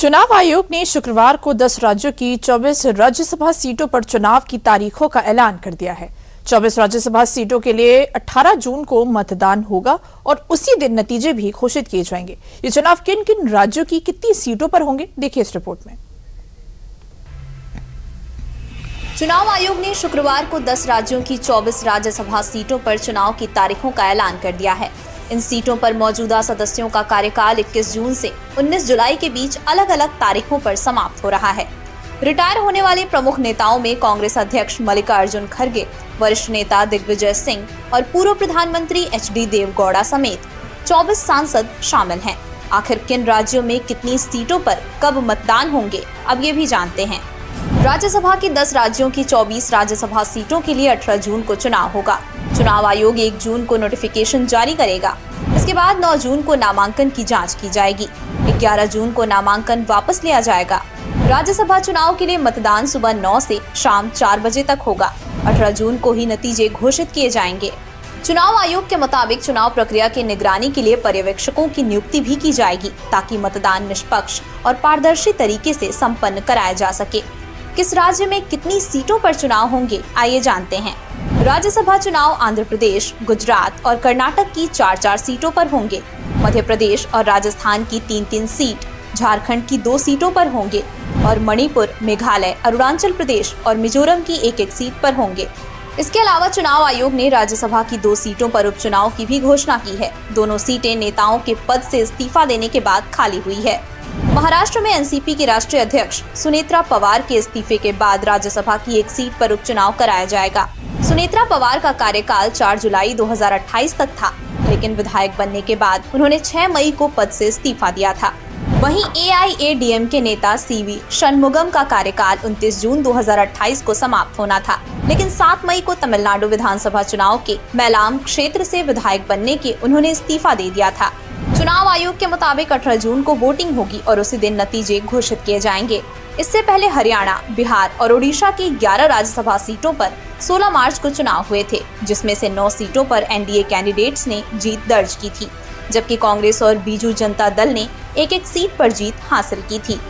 चुनाव आयोग ने शुक्रवार को 10 राज्यों की 24 राज्यसभा सीटों पर चुनाव की तारीखों का ऐलान कर दिया है। 24 राज्यसभा सीटों के लिए 18 जून को मतदान होगा और उसी दिन नतीजे भी घोषित किए जाएंगे। ये चुनाव किन किन राज्यों की कितनी सीटों पर होंगे, देखिए इस रिपोर्ट में। चुनाव आयोग ने शुक्रवार को 10 राज्यों की 24 राज्यसभा सीटों पर चुनाव की तारीखों का ऐलान कर दिया है। इन सीटों पर मौजूदा सदस्यों का कार्यकाल 21 जून से 19 जुलाई के बीच अलग अलग तारीखों पर समाप्त हो रहा है। रिटायर होने वाले प्रमुख नेताओं में कांग्रेस अध्यक्ष मल्लिकार्जुन खड़गे, वरिष्ठ नेता दिग्विजय सिंह और पूर्व प्रधानमंत्री HD देवेगौड़ा समेत 24 सांसद शामिल हैं। आखिर किन राज्यों में कितनी सीटों पर कब मतदान होंगे, अब ये भी जानते हैं। राज्यसभा की 10 राज्यों की 24 राज्यसभा सीटों के लिए 18 जून को चुनाव होगा। चुनाव आयोग 1 जून को नोटिफिकेशन जारी करेगा। इसके बाद 9 जून को नामांकन की जांच की जाएगी। 11 जून को नामांकन वापस लिया जाएगा। राज्यसभा चुनाव के लिए मतदान सुबह 9 से शाम 4 बजे तक होगा। 18 जून को ही नतीजे घोषित किए जाएंगे। चुनाव आयोग के मुताबिक चुनाव प्रक्रिया की निगरानी के लिए पर्यवेक्षकों की नियुक्ति भी की जाएगी, ताकि मतदान निष्पक्ष और पारदर्शी तरीके से संपन्न कराया जा सके। किस राज्य में कितनी सीटों पर चुनाव होंगे, आइए जानते हैं। राज्यसभा चुनाव आंध्र प्रदेश, गुजरात और कर्नाटक की 4-4 सीटों पर होंगे। मध्य प्रदेश और राजस्थान की 3-3 सीट, झारखंड की 2 सीटों पर होंगे और मणिपुर, मेघालय, अरुणाचल प्रदेश और मिजोरम की 1-1 सीट पर होंगे। इसके अलावा चुनाव आयोग ने राज्यसभा की 2 सीटों पर उपचुनाव की भी घोषणा की है। दोनों सीटें नेताओं के पद से इस्तीफा देने के बाद खाली हुई है। महाराष्ट्र में एनसीपी की राष्ट्रीय अध्यक्ष सुनेत्रा पवार के इस्तीफे के बाद राज्यसभा की 1 सीट पर उपचुनाव कराया जाएगा। सुनेत्रा पवार का कार्यकाल 4 जुलाई 2028 तक था, लेकिन विधायक बनने के बाद उन्होंने 6 मई को पद से इस्तीफा दिया था। वहीं AIADMK नेता CV षणमुगम का कार्यकाल 29 जून 2028 को समाप्त होना था, लेकिन 7 मई को तमिलनाडु विधानसभा चुनाव के मैलाम क्षेत्र से विधायक बनने के उन्होंने इस्तीफा दे दिया था। चुनाव आयोग के मुताबिक 18 जून को वोटिंग होगी और उसी दिन नतीजे घोषित किए जाएंगे। इससे पहले हरियाणा, बिहार और ओडिशा की 11 राज्यसभा सीटों पर 16 मार्च को चुनाव हुए थे, जिसमें से 9 सीटों पर NDA कैंडिडेट्स ने जीत दर्ज की थी, जबकि कांग्रेस और बीजू जनता दल ने 1-1 सीट पर जीत हासिल की थी।